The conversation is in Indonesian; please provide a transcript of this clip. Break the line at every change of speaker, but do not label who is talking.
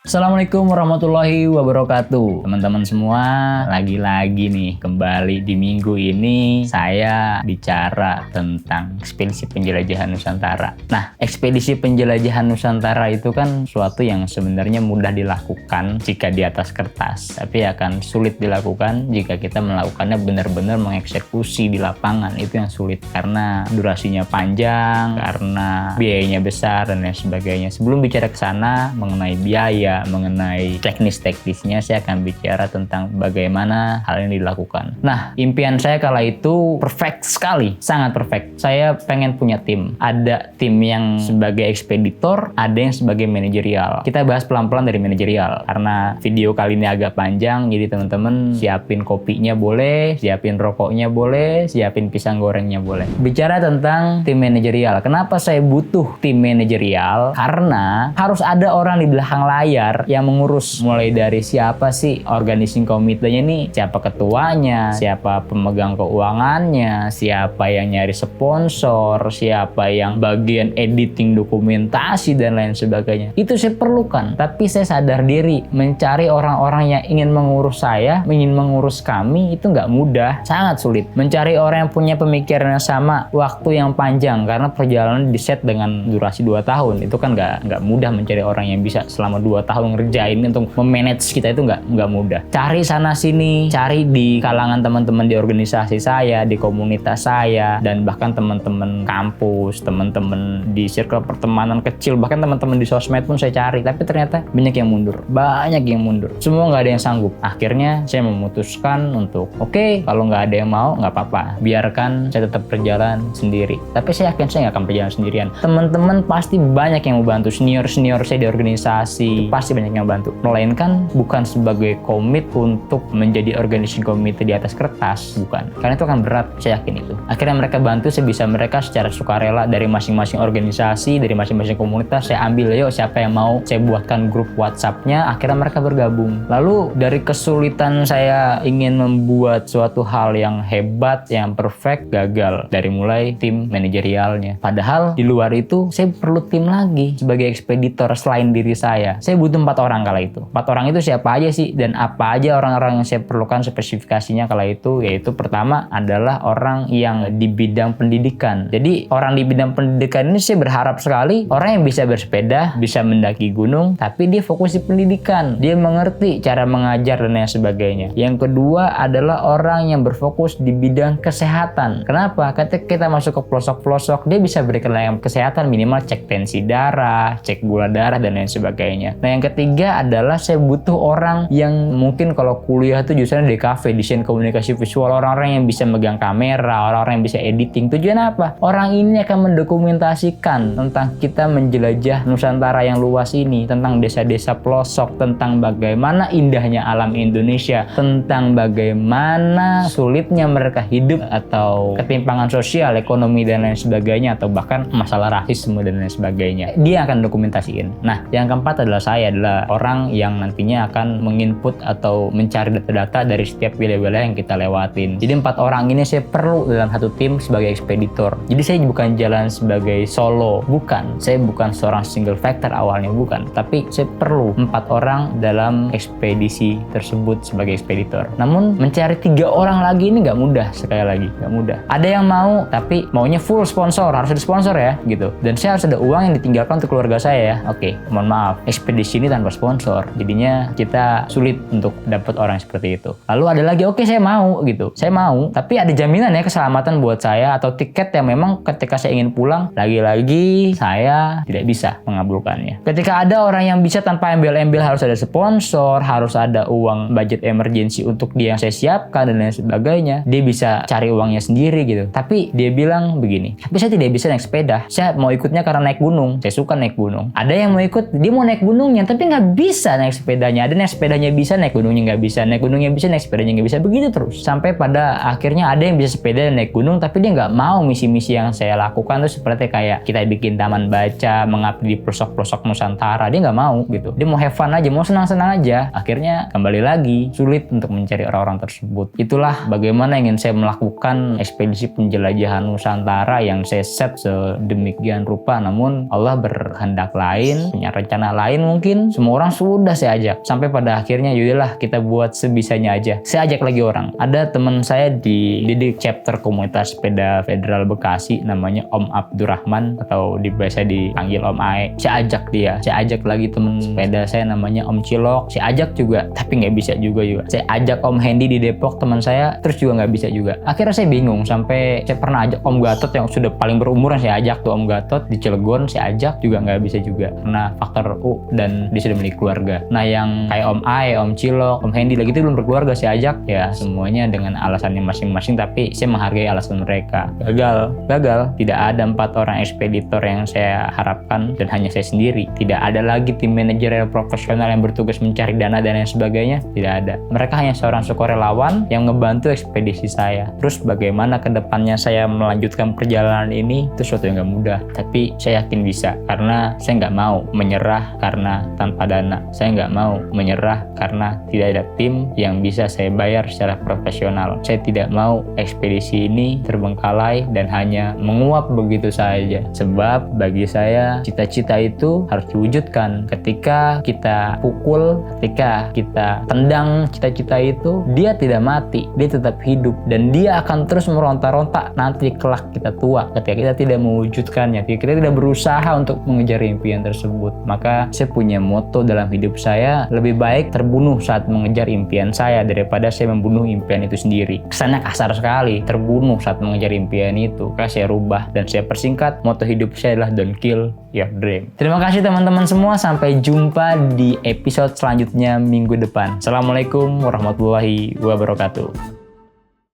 Assalamualaikum warahmatullahi wabarakatuh. Teman-teman semua, lagi-lagi nih kembali di minggu ini saya bicara tentang ekspedisi penjelajahan Nusantara. Nah, ekspedisi penjelajahan Nusantara itu kan suatu yang sebenarnya mudah dilakukan jika di atas kertas, tapi akan sulit dilakukan jika kita melakukannya benar-benar mengeksekusi di lapangan. Itu yang sulit karena durasinya panjang, karena biayanya besar dan lain sebagainya. Sebelum bicara ke sana mengenai biaya, mengenai teknis-teknisnya, saya akan bicara tentang bagaimana hal ini dilakukan. Nah, impian saya kala itu perfect sekali, sangat perfect. Saya pengen punya tim. Ada tim yang sebagai ekspeditor, ada yang sebagai manajerial. Kita bahas pelan-pelan dari manajerial, karena video kali ini agak panjang, jadi teman-teman siapin kopinya boleh, siapin rokoknya boleh, siapin pisang gorengnya boleh. Bicara tentang tim manajerial, kenapa saya butuh tim manajerial? Karena harus ada orang di belakang layar yang mengurus, mulai dari siapa sih organizing komitenya nih, siapa ketuanya, siapa pemegang keuangannya, siapa yang nyari sponsor, siapa yang bagian editing dokumentasi dan lain sebagainya. Itu saya perlukan, tapi saya sadar diri mencari orang-orang yang ingin mengurus saya, ingin mengurus kami, itu nggak mudah, sangat sulit. Mencari orang yang punya pemikiran yang sama, waktu yang panjang, karena perjalanan di set dengan durasi 2 tahun, itu kan nggak mudah mencari orang yang bisa selama 2 tahun ngerjain untuk memanage kita, itu nggak mudah. Cari sana sini, cari di kalangan teman-teman di organisasi saya, di komunitas saya, dan bahkan teman-teman kampus, teman-teman di circle pertemanan kecil, bahkan teman-teman di sosmed pun saya cari, tapi ternyata banyak yang mundur, semua nggak ada yang sanggup. Akhirnya saya memutuskan untuk oke, kalau nggak ada yang mau, nggak apa-apa, biarkan saya tetap berjalan sendiri. Tapi saya yakin saya nggak akan berjalan sendirian. Teman-teman pasti banyak yang mau bantu, senior saya di organisasi pasti banyak yang bantu, melainkan bukan sebagai komit untuk menjadi organizing committee di atas kertas, bukan, karena itu akan berat, saya yakin itu. Akhirnya mereka bantu sebisa mereka secara sukarela dari masing-masing organisasi, dari masing-masing komunitas. Saya ambil, yuk siapa yang mau, saya buatkan grup WhatsApp-nya, akhirnya mereka bergabung. Lalu dari kesulitan saya ingin membuat suatu hal yang hebat, yang perfect, gagal dari mulai tim manajerialnya. Padahal di luar itu saya perlu tim lagi sebagai ekspeditor selain diri saya. Saya butuh 4 orang kala itu. 4 orang itu siapa aja sih, dan apa aja orang-orang yang saya perlukan spesifikasinya kala itu? Yaitu pertama adalah orang yang di bidang pendidikan. Jadi orang di bidang pendidikan ini saya berharap sekali orang yang bisa bersepeda, bisa mendaki gunung, tapi dia fokus di pendidikan, dia mengerti cara mengajar dan lain sebagainya. Yang kedua adalah orang yang berfokus di bidang kesehatan. Kenapa? Ketika kita masuk ke pelosok-pelosok, dia bisa berikan layanan kesehatan, minimal cek tensi darah, cek gula darah dan lain sebagainya. Nah, yang ketiga adalah saya butuh orang yang mungkin kalau kuliah tuh jurusan DKV, desain komunikasi visual, orang-orang yang bisa megang kamera, orang-orang yang bisa editing. Tujuan apa? Orang ini akan mendokumentasikan tentang kita menjelajah Nusantara yang luas ini, tentang desa-desa pelosok, tentang bagaimana indahnya alam Indonesia, tentang bagaimana sulitnya mereka hidup atau ketimpangan sosial, ekonomi dan lain sebagainya, atau bahkan masalah rasisme dan lain sebagainya. Dia akan dokumentasiin. Nah, yang keempat adalah saya adalah orang yang nantinya akan menginput atau mencari data-data dari setiap wilayah-wilayah yang kita lewatin. Jadi 4 orang ini saya perlu dalam satu tim sebagai ekspeditor. Jadi saya bukan jalan sebagai solo, bukan. Saya bukan seorang single factor awalnya, bukan. Tapi saya perlu 4 orang dalam ekspedisi tersebut sebagai ekspeditor. Namun mencari 3 orang lagi ini nggak mudah, sekali lagi nggak mudah. Ada yang mau, tapi maunya full sponsor, harus ada sponsor ya, gitu. Dan saya harus ada uang yang ditinggalkan untuk keluarga saya ya. Oke, mohon maaf, ekspedisi ini tanpa sponsor, jadinya kita sulit untuk dapat orang seperti itu. Lalu ada lagi, oke saya mau gitu, saya mau, tapi ada jaminan ya keselamatan buat saya atau tiket yang memang ketika saya ingin pulang, lagi-lagi saya tidak bisa mengabulkannya. Ketika ada orang yang bisa tanpa embel-embel, harus ada sponsor, harus ada uang budget emergency untuk dia yang saya siapkan dan lain sebagainya, dia bisa cari uangnya sendiri gitu. Tapi dia bilang begini, tapi saya tidak bisa naik sepeda, saya mau ikutnya karena naik gunung, saya suka naik gunung. Ada yang mau ikut, dia mau naik gunungnya tapi nggak bisa naik sepedanya. Ada naik sepedanya bisa, naik gunungnya nggak bisa, naik gunungnya bisa, naik sepedanya nggak bisa, begitu terus sampai pada akhirnya ada yang bisa sepeda dan naik gunung, tapi dia nggak mau misi-misi yang saya lakukan tuh, seperti kayak kita bikin taman baca, mengabdi di pelosok-pelosok Nusantara. Dia nggak mau gitu, dia mau have fun aja, mau senang-senang aja. Akhirnya kembali lagi sulit untuk mencari orang-orang tersebut. Itulah bagaimana ingin saya melakukan ekspedisi penjelajahan Nusantara yang saya set sedemikian rupa, namun Allah berkehendak lain, punya rencana lain mungkin, ajakin, semua orang sudah saya ajak. Sampai pada akhirnya yaudahlah kita buat sebisanya aja. Saya ajak lagi orang. Ada teman saya di chapter komunitas sepeda Federal Bekasi, namanya Om Abdurrahman atau biasa dipanggil Om Ae. Saya ajak dia. Saya ajak lagi teman sepeda saya namanya Om Cilok. Saya ajak juga, tapi nggak bisa juga. Saya ajak Om Hendy di Depok, teman saya, terus juga nggak bisa juga. Akhirnya saya bingung, sampai saya pernah ajak Om Gatot yang sudah paling berumur, saya ajak tuh Om Gatot di Cilegon, saya ajak juga nggak bisa juga karena faktor dan dia sudah memiliki keluarga. Nah yang kayak Om Ae, Om Cilok, Om Hendy lagi itu belum berkeluarga, saya ajak ya semuanya dengan alasannya masing-masing, tapi saya menghargai alasan mereka. Gagal. Tidak ada 4 orang ekspeditor yang saya harapkan dan hanya saya sendiri. Tidak ada lagi tim manajerial profesional yang bertugas mencari dana dan lain sebagainya. Tidak ada. Mereka hanya seorang sukarelawan yang ngebantu ekspedisi saya. Terus bagaimana kedepannya saya melanjutkan perjalanan ini, itu sesuatu yang gak mudah. Tapi saya yakin bisa, karena saya nggak mau menyerah karena tanpa dana. Saya nggak mau menyerah karena tidak ada tim yang bisa saya bayar secara profesional. Saya tidak mau ekspedisi ini terbengkalai dan hanya menguap begitu saja. Sebab bagi saya cita-cita itu harus diwujudkan. Ketika kita pukul, ketika kita tendang cita-cita itu, dia tidak mati, dia tetap hidup dan dia akan terus meronta-ronta nanti kelak kita tua. Ketika kita tidak mewujudkannya, ketika kita tidak berusaha untuk mengejar impian tersebut. Maka saya punya moto dalam hidup saya, lebih baik terbunuh saat mengejar impian saya daripada saya membunuh impian itu sendiri. Kesannya kasar sekali, terbunuh saat mengejar impian itu. Maka saya rubah dan saya persingkat, moto hidup saya adalah don't kill your dream. Terima kasih teman-teman semua, sampai jumpa di episode selanjutnya minggu depan. Assalamualaikum warahmatullahi wabarakatuh.